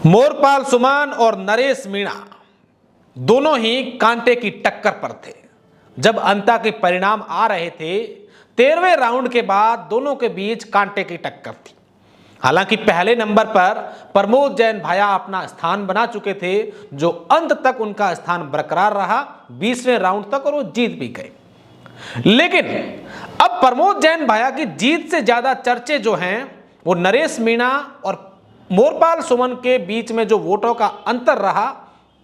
मोरपाल सुमन और नरेश मीणा दोनों ही कांटे की टक्कर पर थे। जब अंता के परिणाम आ रहे थे, 13वें राउंड के बाद दोनों के बीच कांटे की टक्कर थी। हालांकि पहले नंबर पर प्रमोद जैन भाया अपना स्थान बना चुके थे, जो अंत तक उनका स्थान बरकरार रहा 20वें राउंड तक, और वो जीत भी गए। लेकिन अब प्रमोद जैन भाया की जीत से ज्यादा चर्चे जो हैं वो नरेश मीणा और मोरपाल सुमन के बीच में जो वोटों का अंतर रहा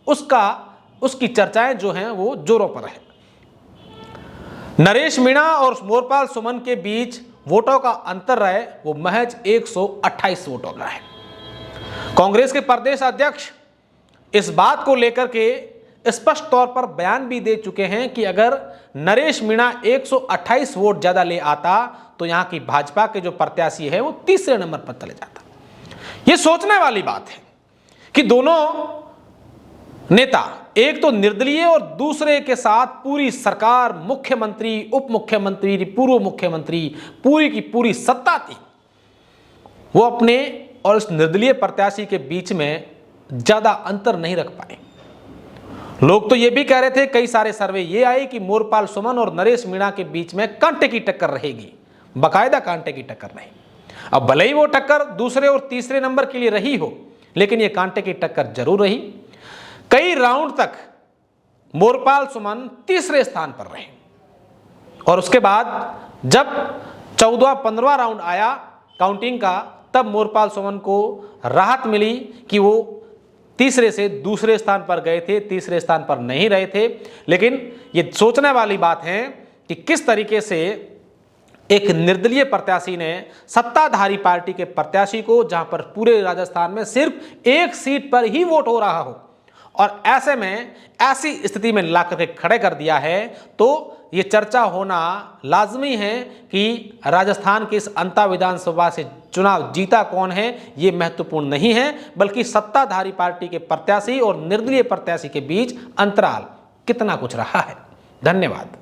उसकी चर्चाएं जो हैं वो जोरों पर है। नरेश मीणा और मोरपाल सुमन के बीच वोटों का अंतर रहे वो महज 128 वोटों का है। कांग्रेस के प्रदेश अध्यक्ष इस बात को लेकर के स्पष्ट तौर पर बयान भी दे चुके हैं कि अगर नरेश मीणा 128 वोट ज्यादा ले आता तो यहां की भाजपा के जो प्रत्याशी है वो तीसरे नंबर पर चले जाता। ये सोचने वाली बात है कि दोनों नेता, एक तो निर्दलीय और दूसरे के साथ पूरी सरकार, मुख्यमंत्री, उप मुख्यमंत्री, पूर्व मुख्यमंत्री, पूरी की पूरी सत्ता थी, वो अपने और इस निर्दलीय प्रत्याशी के बीच में ज्यादा अंतर नहीं रख पाए। लोग तो ये भी कह रहे थे, कई सारे सर्वे ये आए कि मोरपाल सुमन और नरेश मीणा के बीच में कांटे की टक्कर रहेगी, बाकायदा कांटे की टक्कर नहीं। अब भले ही वो टक्कर दूसरे और तीसरे नंबर के लिए रही हो, लेकिन ये कांटे की टक्कर जरूर रही। कई राउंड तक मोरपाल सुमन तीसरे स्थान पर रहे और उसके बाद जब 14वां-15वां राउंड आया काउंटिंग का, तब मोरपाल सुमन को राहत मिली कि वो तीसरे से दूसरे स्थान पर गए थे, तीसरे स्थान पर नहीं रहे थे। लेकिन ये सोचने वाली बात है कि किस तरीके से एक निर्दलीय प्रत्याशी ने सत्ताधारी पार्टी के प्रत्याशी को, जहां पर पूरे राजस्थान में सिर्फ एक सीट पर ही वोट हो रहा हो, और ऐसे में ऐसी स्थिति में लाकर के खड़े कर दिया है, तो ये चर्चा होना लाजमी है कि राजस्थान की इस अंता विधानसभा से चुनाव जीता कौन है, ये महत्वपूर्ण नहीं है, बल्कि सत्ताधारी पार्टी के प्रत्याशी और निर्दलीय प्रत्याशी के बीच अंतराल कितना कुछ रहा है। धन्यवाद।